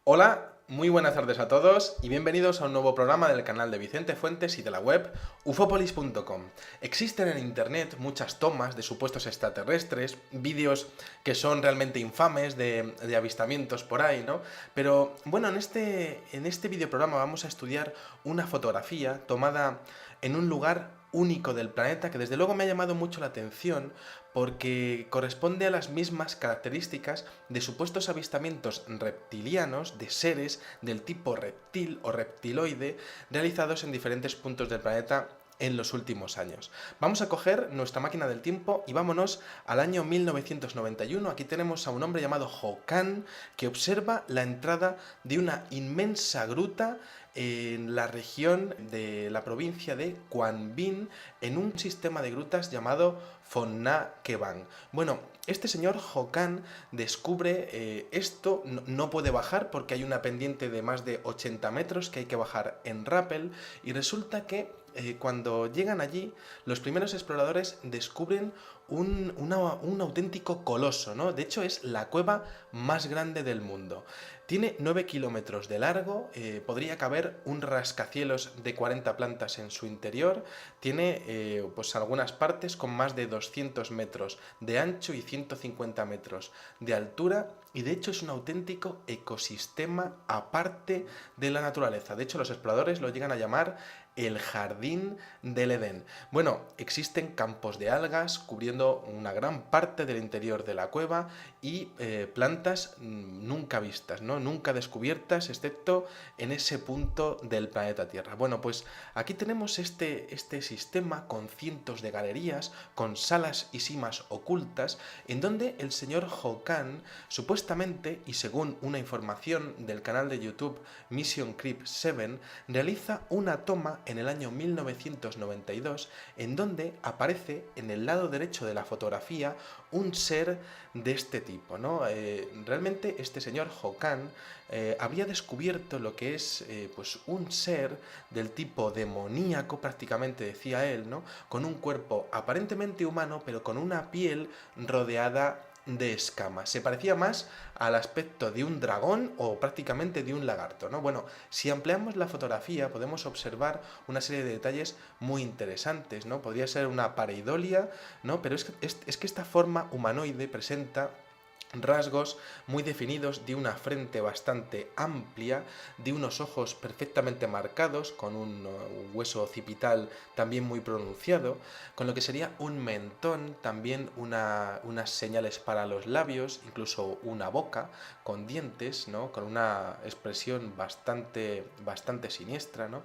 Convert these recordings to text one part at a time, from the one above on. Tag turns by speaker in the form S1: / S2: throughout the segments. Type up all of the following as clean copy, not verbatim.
S1: Hola, muy buenas tardes a todos y bienvenidos a un nuevo programa del canal de Vicente Fuentes y de la web ufopolis.com. Existen en internet muchas tomas de supuestos extraterrestres, vídeos que son realmente infames de avistamientos por ahí, ¿no? Pero bueno, en este videoprograma vamos a estudiar una fotografía tomada en un lugar único del planeta que desde luego me ha llamado mucho la atención porque corresponde a las mismas características de supuestos avistamientos reptilianos de seres del tipo reptil o reptiloide realizados en diferentes puntos del planeta en los últimos años. Vamos a coger nuestra máquina del tiempo y vámonos al año 1991. Aquí tenemos a un hombre llamado Hokan que observa la entrada de una inmensa gruta en la región de la provincia de Quang Binh, en un sistema de grutas llamado Phon Keban. Bueno, este señor Hokan descubre esto, no puede bajar porque hay una pendiente de más de 80 metros que hay que bajar en rappel, y resulta que cuando llegan allí, los primeros exploradores descubren un auténtico coloso, ¿no? De hecho, es la cueva más grande del mundo. Tiene 9 kilómetros de largo, podría caber un rascacielos de 40 plantas en su interior, tiene pues algunas partes con más de 200 metros de ancho y 150 metros de altura, y de hecho es un auténtico ecosistema aparte de la naturaleza. De hecho, los exploradores lo llegan a llamar el jardín del Edén. Bueno, existen campos de algas cubriendo una gran parte del interior de la cueva y plantas nunca vistas, ¿no? Nunca descubiertas, excepto en ese punto del planeta Tierra. Bueno, pues aquí tenemos este sistema con cientos de galerías, con salas y simas ocultas, en donde el señor Hokan, supuestamente, y según una información del canal de YouTube Mission Creep 7, realiza una toma en el año 1992 en donde aparece en el lado derecho de la fotografía un ser de este tipo, ¿no? Realmente este señor Hokan había descubierto lo que es pues un ser del tipo demoníaco, prácticamente decía él, ¿no? Con un cuerpo aparentemente humano, pero con una piel rodeada de escamas. Se parecía más al aspecto de un dragón o prácticamente de un lagarto, ¿no? Bueno, si ampliamos la fotografía podemos observar una serie de detalles muy interesantes, ¿no? Podría ser una pareidolia, ¿no? Pero es que esta forma humanoide presenta rasgos muy definidos de una frente bastante amplia, de unos ojos perfectamente marcados, con un hueso occipital también muy pronunciado, con lo que sería un mentón, también unas señales para los labios, incluso una boca con dientes, ¿no? Con una expresión bastante siniestra, ¿no?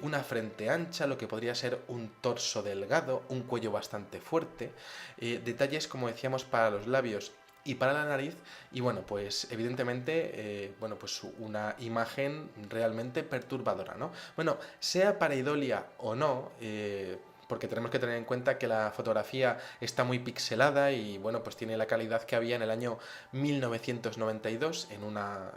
S1: Una frente ancha, lo que podría ser un torso delgado, un cuello bastante fuerte, detalles, como decíamos, para los labios y para la nariz, y bueno, pues evidentemente, bueno, pues una imagen realmente perturbadora, ¿no? Bueno, sea pareidolia o no, porque tenemos que tener en cuenta que la fotografía está muy pixelada y bueno, pues tiene la calidad que había en el año 1992,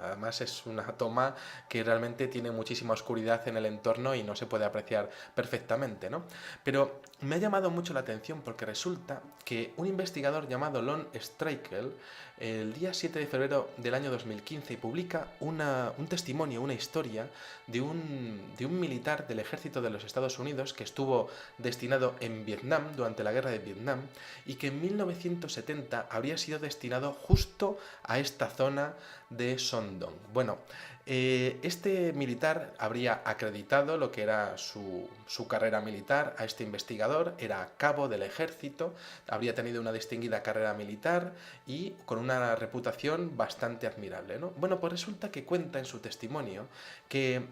S1: además es una toma que realmente tiene muchísima oscuridad en el entorno y no se puede apreciar perfectamente, ¿no? Pero me ha llamado mucho la atención porque resulta que un investigador llamado Lon Streichel, el día 7 de febrero del año 2015, publica un testimonio, una historia de un militar del ejército de los Estados Unidos que estuvo destinado en Vietnam durante la guerra de Vietnam y que en 1970 habría sido destinado justo a esta zona de Son Doong. Bueno, este militar habría acreditado lo que era su carrera militar a este investigador, era cabo del ejército, habría tenido una distinguida carrera militar y con una reputación bastante admirable, ¿no? Bueno, pues resulta que cuenta en su testimonio que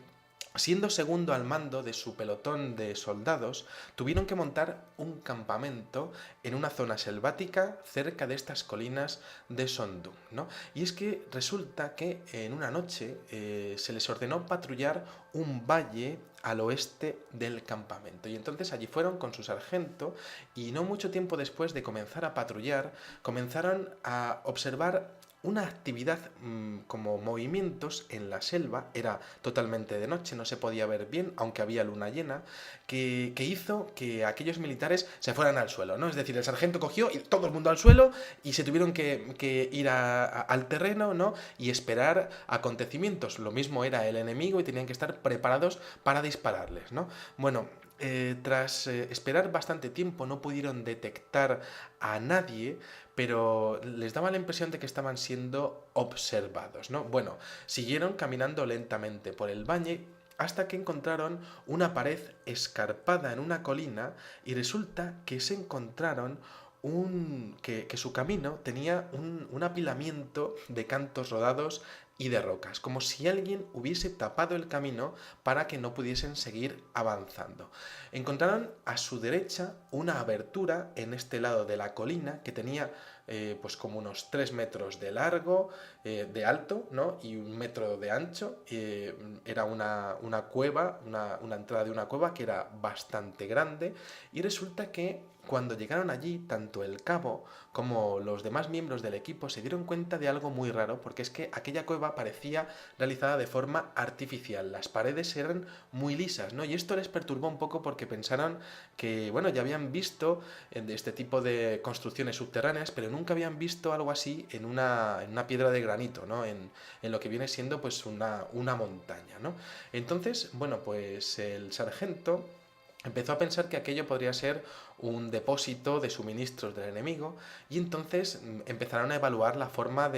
S1: siendo segundo al mando de su pelotón de soldados, tuvieron que montar un campamento en una zona selvática cerca de estas colinas de Son Doong, ¿no? Y es que resulta que en una noche se les ordenó patrullar un valle al oeste del campamento. Y entonces allí fueron con su sargento y no mucho tiempo después de comenzar a patrullar, comenzaron a observar una actividad como movimientos en la selva, era totalmente de noche, no se podía ver bien, aunque había luna llena, que hizo que aquellos militares se fueran al suelo, ¿no? Es decir, el sargento cogió y todo el mundo al suelo y se tuvieron que ir al terreno, ¿no? Y esperar acontecimientos. Lo mismo era el enemigo y tenían que estar preparados para dispararles, ¿no? Bueno, tras esperar bastante tiempo no pudieron detectar a nadie, pero les daba la impresión de que estaban siendo observados, ¿no? Bueno, siguieron caminando lentamente por el valle hasta que encontraron una pared escarpada en una colina y resulta que se encontraron que su camino tenía un apilamiento de cantos rodados y de rocas, como si alguien hubiese tapado el camino para que no pudiesen seguir avanzando. Encontraron a su derecha una abertura en este lado de la colina que tenía pues como unos 3 metros de largo, de alto, ¿no? Y 1 metro de ancho. Era una cueva, una entrada de una cueva que era bastante grande y resulta que cuando llegaron allí, tanto el cabo como los demás miembros del equipo se dieron cuenta de algo muy raro, porque es que aquella cueva parecía realizada de forma artificial. Las paredes eran muy lisas, ¿no? Y esto les perturbó un poco porque pensaron que, bueno, ya habían visto este tipo de construcciones subterráneas, pero nunca habían visto algo así en una piedra de granito, ¿no? En lo que viene siendo pues una montaña, ¿no? Entonces, bueno, pues el sargento empezó a pensar que aquello podría ser un depósito de suministros del enemigo y entonces empezaron a evaluar la forma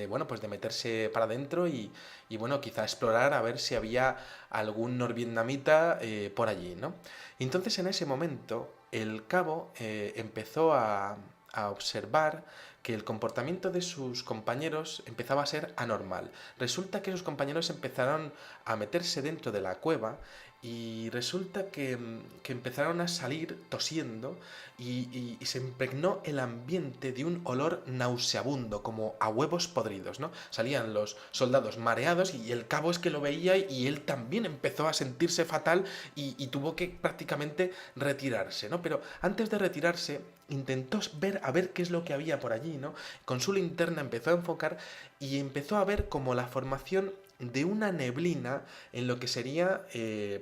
S1: bueno, pues de meterse para adentro y, bueno, quizá explorar a ver si había algún norvietnamita por allí, ¿no? Y entonces en ese momento el cabo empezó a observar que el comportamiento de sus compañeros empezaba a ser anormal. Resulta que sus compañeros empezaron a meterse dentro de la cueva y resulta que empezaron a salir tosiendo y se impregnó el ambiente de un olor nauseabundo, como a huevos podridos, ¿no? Salían los soldados mareados y el cabo es que lo veía y él también empezó a sentirse fatal y tuvo que prácticamente retirarse, ¿no? Pero antes de retirarse intentó ver a ver qué es lo que había por allí, ¿no? Con su linterna empezó a enfocar y empezó a ver como la formación de una neblina en lo que sería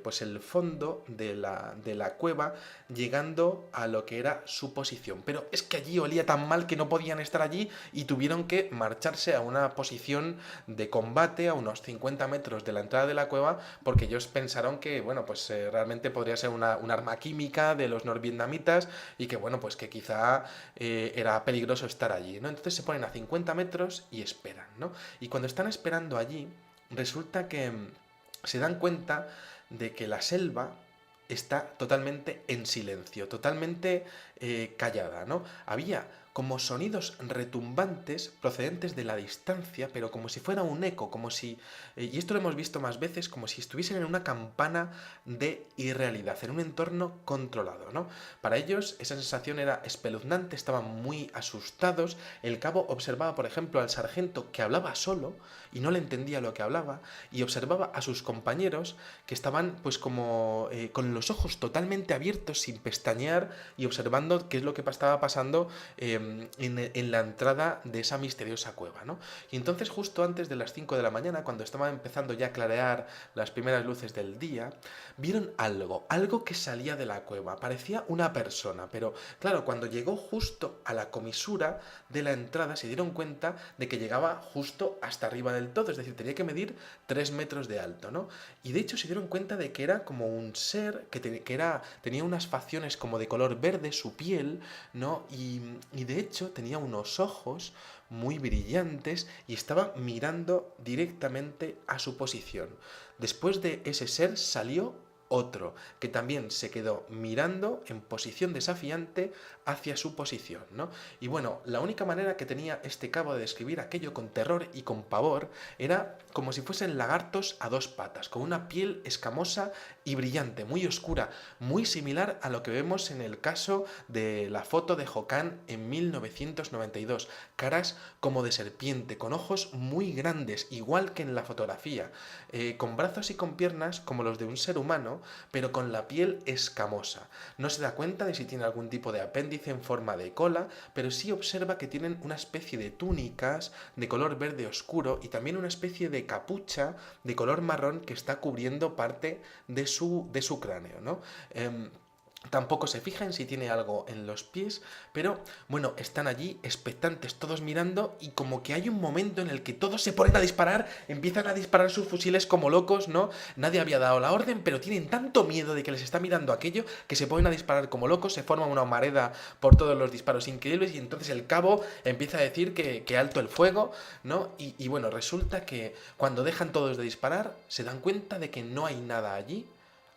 S1: pues el fondo de la cueva, llegando a lo que era su posición. Pero es que allí olía tan mal que no podían estar allí y tuvieron que marcharse a una posición de combate a unos 50 metros de la entrada de la cueva porque ellos pensaron que, bueno, pues realmente podría ser un arma química de los norvietnamitas y que, bueno, pues que quizá era peligroso estar allí, ¿no? Entonces se ponen a 50 metros y esperan, ¿no? Y cuando están esperando allí, resulta que se dan cuenta de que la selva está totalmente en silencio, totalmente callada, ¿no? Había como sonidos retumbantes procedentes de la distancia, pero como si fuera un eco, como si, y esto lo hemos visto más veces, como si estuviesen en una campana de irrealidad, en un entorno controlado, ¿no? Para ellos esa sensación era espeluznante, estaban muy asustados. El cabo observaba, por ejemplo, al sargento que hablaba solo y no le entendía lo que hablaba, y observaba a sus compañeros que estaban pues como con los ojos totalmente abiertos, sin pestañear, y observando qué es lo que estaba pasando en la entrada de esa misteriosa cueva, ¿no? Y entonces justo antes de las 5 de la mañana, cuando estaba empezando ya a clarear las primeras luces del día, vieron algo que salía de la cueva. Parecía una persona, pero claro, cuando llegó justo a la comisura de la entrada se dieron cuenta de que llegaba justo hasta arriba del todo, es decir, tenía que medir 3 metros de alto, ¿no? Y de hecho se dieron cuenta de que era como un ser tenía unas facciones como de color verde, su piel, ¿no? Y de hecho tenía unos ojos muy brillantes y estaba mirando directamente a su posición. Después de ese ser salió otro, que también se quedó mirando en posición desafiante hacia su posición, ¿no? Y bueno, la única manera que tenía este cabo de describir aquello con terror y con pavor era como si fuesen lagartos a 2 patas, con una piel escamosa y brillante, muy oscura, muy similar a lo que vemos en el caso de la foto de Hokan en 1992. Caras como de serpiente, con ojos muy grandes, igual que en la fotografía, con brazos y con piernas como los de un ser humano, pero con la piel escamosa. No se da cuenta de si tiene algún tipo de apéndice en forma de cola, pero sí observa que tienen una especie de túnicas de color verde oscuro y también una especie de capucha de color marrón que está cubriendo parte de su cráneo, ¿no? Tampoco se fija en si tiene algo en los pies, pero bueno, están allí expectantes, todos mirando, y como que hay un momento en el que todos se ponen a disparar, empiezan a disparar sus fusiles como locos, ¿no? Nadie había dado la orden, pero tienen tanto miedo de que les está mirando aquello que se ponen a disparar como locos, se forma una humareda por todos los disparos increíbles y entonces el cabo empieza a decir que alto el fuego, ¿no? Y bueno, resulta que cuando dejan todos de disparar, se dan cuenta de que no hay nada allí,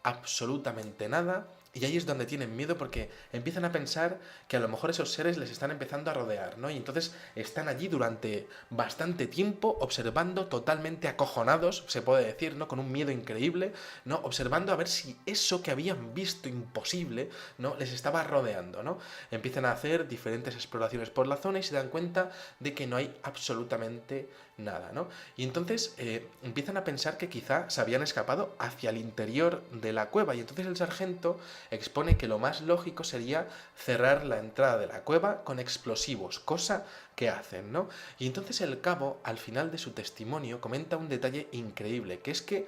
S1: absolutamente nada. Y ahí es donde tienen miedo porque empiezan a pensar que a lo mejor esos seres les están empezando a rodear, ¿no? Y entonces están allí durante bastante tiempo observando, totalmente acojonados, se puede decir, ¿no? Con un miedo increíble, ¿no? Observando a ver si eso que habían visto imposible, ¿no? Les estaba rodeando, ¿no? Empiezan a hacer diferentes exploraciones por la zona y se dan cuenta de que no hay absolutamente nada, ¿no? Y entonces empiezan a pensar que quizá se habían escapado hacia el interior de la cueva y entonces el sargento expone que lo más lógico sería cerrar la entrada de la cueva con explosivos, cosa que hacen, ¿no? Y entonces el cabo, al final de su testimonio, comenta un detalle increíble, que es que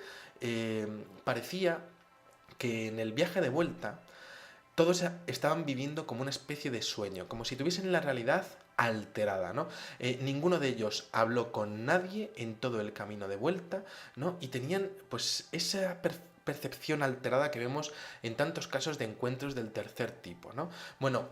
S1: parecía que en el viaje de vuelta todos estaban viviendo como una especie de sueño, como si tuviesen la realidad alterada, ¿no? Ninguno de ellos habló con nadie en todo el camino de vuelta, ¿no? Y tenían pues esa percepción alterada que vemos en tantos casos de encuentros del tercer tipo, ¿no? Bueno,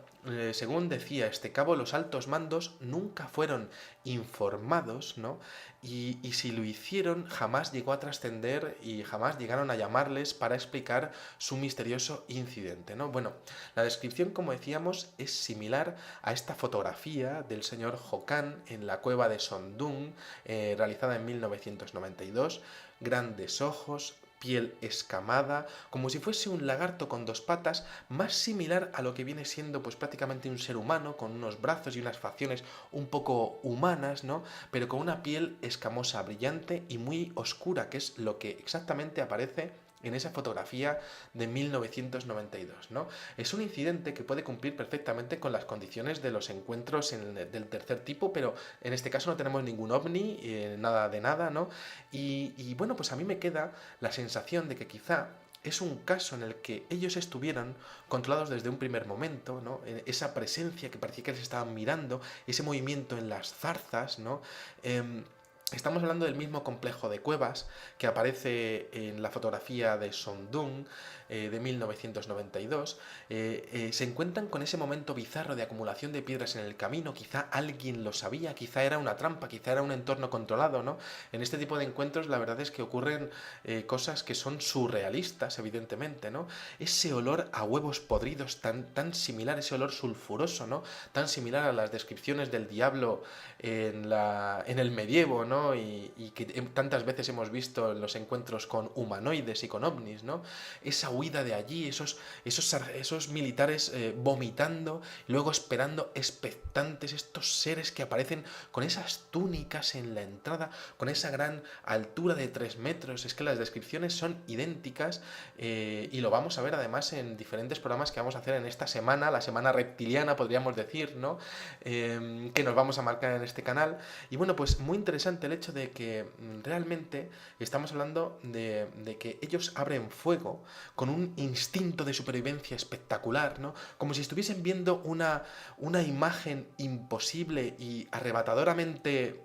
S1: según decía este cabo, los altos mandos nunca fueron informados, ¿no? Y si lo hicieron, jamás llegó a trascender y jamás llegaron a llamarles para explicar su misterioso incidente, ¿no? Bueno, la descripción, como decíamos, es similar a esta fotografía del señor Hokan en la cueva de Sondung, realizada en 1992. Grandes ojos, piel escamada, como si fuese un lagarto con dos patas, más similar a lo que viene siendo pues prácticamente un ser humano, con unos brazos y unas facciones un poco humanas, ¿no? Pero con una piel escamosa, brillante y muy oscura, que es lo que exactamente aparece en esa fotografía de 1992, ¿no? Es un incidente que puede cumplir perfectamente con las condiciones de los encuentros del tercer tipo, pero en este caso no tenemos ningún ovni, nada de nada, ¿no? Y bueno, pues a mí me queda la sensación de que quizá es un caso en el que ellos estuvieran controlados desde un primer momento, ¿no? Esa presencia que parecía que les estaban mirando, ese movimiento en las zarzas, ¿no? Estamos hablando del mismo complejo de cuevas que aparece en la fotografía de Sondung de 1992. Se encuentran con ese momento bizarro de acumulación de piedras en el camino. Quizá alguien lo sabía, quizá era una trampa, quizá era un entorno controlado, ¿no? En este tipo de encuentros la verdad es que ocurren cosas que son surrealistas, evidentemente, ¿no? Ese olor a huevos podridos tan similar, ese olor sulfuroso, ¿no? Tan similar a las descripciones del diablo en el medievo, ¿no? Y que tantas veces hemos visto en los encuentros con humanoides y con ovnis, ¿no? Esa huida de allí, esos militares vomitando, luego esperando expectantes, estos seres que aparecen con esas túnicas en la entrada, con esa gran altura de 3 metros. Es que las descripciones son idénticas y lo vamos a ver además en diferentes programas que vamos a hacer en esta semana, la semana reptiliana podríamos decir, ¿no? Que nos vamos a marcar en este canal. Y bueno, pues muy interesante el hecho de que realmente estamos hablando de que ellos abren fuego con un instinto de supervivencia espectacular, ¿no? Como si estuviesen viendo una imagen imposible y arrebatadoramente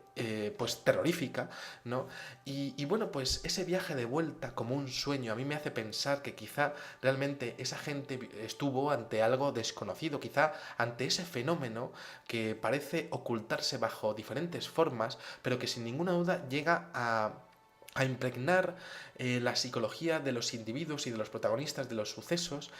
S1: pues terrorífica, ¿no? Y bueno, pues ese viaje de vuelta como un sueño a mí me hace pensar que quizá realmente esa gente estuvo ante algo desconocido, quizá ante ese fenómeno que parece ocultarse bajo diferentes formas, pero que sin ninguna duda llega a impregnar la psicología de los individuos y de los protagonistas de los sucesos,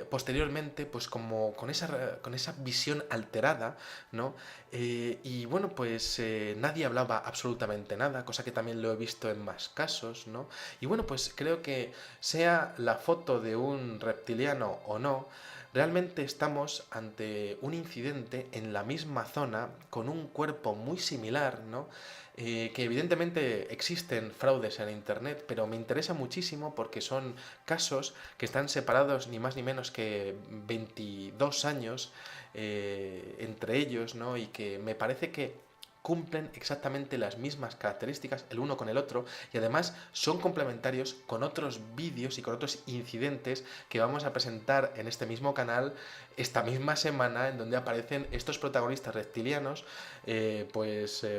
S1: posteriormente, pues como con esa visión alterada, ¿no? Y bueno, pues nadie hablaba absolutamente nada, cosa que también lo he visto en más casos, ¿no? Y bueno, pues creo que sea la foto de un reptiliano o no, realmente estamos ante un incidente en la misma zona, con un cuerpo muy similar, ¿no? Que evidentemente existen fraudes en Internet, pero me interesa muchísimo porque son casos que están separados ni más ni menos que 22 años entre ellos, ¿no? Y que me parece que cumplen exactamente las mismas características el uno con el otro y además son complementarios con otros vídeos y con otros incidentes que vamos a presentar en este mismo canal esta misma semana, en donde aparecen estos protagonistas reptilianos,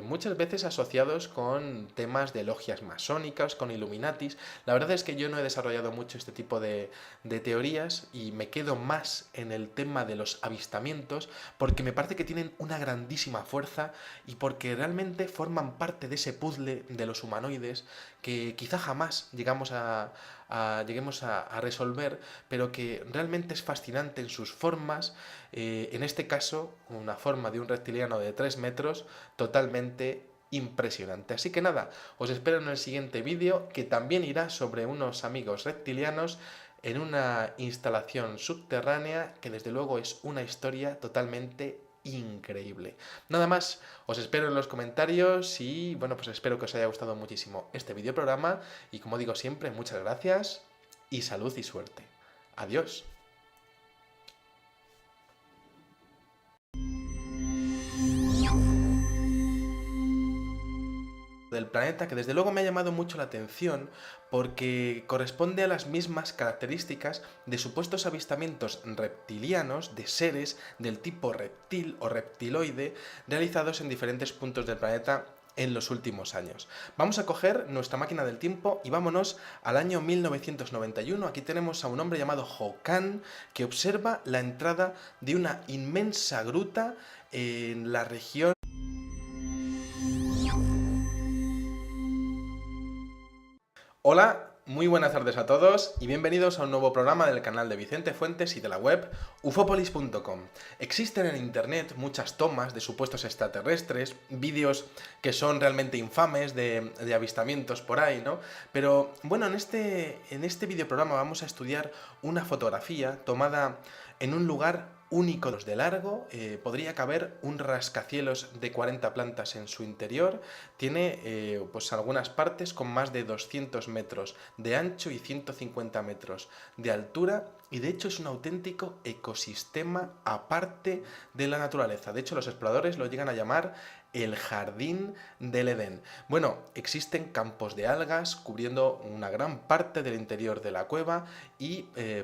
S1: muchas veces asociados con temas de logias masónicas, con Illuminatis. La verdad es que yo no he desarrollado mucho este tipo de teorías y me quedo más en el tema de los avistamientos porque me parece que tienen una grandísima fuerza y porque realmente forman parte de ese puzzle de los humanoides que quizá jamás lleguemos a resolver, pero que realmente es fascinante en sus formas, en este caso una forma de un reptiliano de 3 metros totalmente impresionante. Así que nada, os espero en el siguiente vídeo, que también irá sobre unos amigos reptilianos en una instalación subterránea que desde luego es una historia totalmente increíble. Nada más, os espero en los comentarios y bueno, pues espero que os haya gustado muchísimo este videoprograma y como digo siempre, muchas gracias y salud y suerte. Adiós. Del planeta que desde luego me ha llamado mucho la atención porque corresponde a las mismas características de supuestos avistamientos reptilianos de seres del tipo reptil o reptiloide realizados en diferentes puntos del planeta en los últimos años. Vamos a coger nuestra máquina del tiempo y vámonos al año 1991. Aquí tenemos a un hombre llamado Hokan que observa la entrada de una inmensa gruta en la región. Hola, muy buenas tardes a todos y bienvenidos a un nuevo programa del canal de Vicente Fuentes y de la web ufopolis.com. Existen en internet muchas tomas de supuestos extraterrestres, vídeos que son realmente infames de avistamientos por ahí, ¿no? Pero bueno, en este videoprograma vamos a estudiar una fotografía tomada en un lugar único de largo, podría caber un rascacielos de 40 plantas en su interior, tiene pues algunas partes con más de 200 metros de ancho y 150 metros de altura y de hecho es un auténtico ecosistema aparte de la naturaleza. De hecho los exploradores lo llegan a llamar el jardín del Edén. Bueno, existen campos de algas cubriendo una gran parte del interior de la cueva y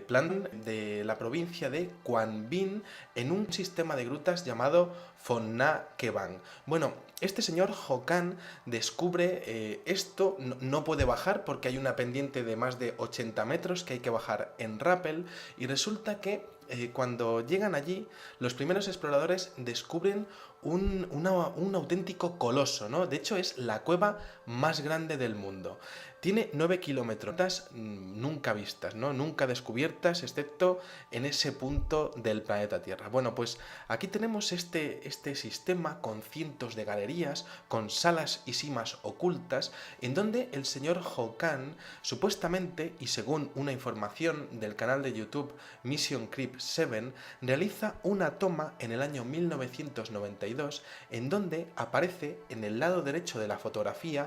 S1: plan de la provincia de Quang Binh en un sistema de grutas llamado Phong Nha Keban. Bueno, este señor Hokan descubre esto, no puede bajar porque hay una pendiente de más de 80 metros que hay que bajar en rappel y resulta que cuando llegan allí, los primeros exploradores descubren un auténtico coloso, ¿no? De hecho, es la cueva más grande del mundo. Tiene 9 kilómetros, nunca vistas, ¿no? Nunca descubiertas, excepto en ese punto del planeta Tierra. Bueno, pues aquí tenemos este sistema con cientos de galerías, con salas y simas ocultas, en donde el señor Hokan, supuestamente, y según una información del canal de YouTube Mission Creep 7, realiza una toma en el año 1992 en donde aparece en el lado derecho de la fotografía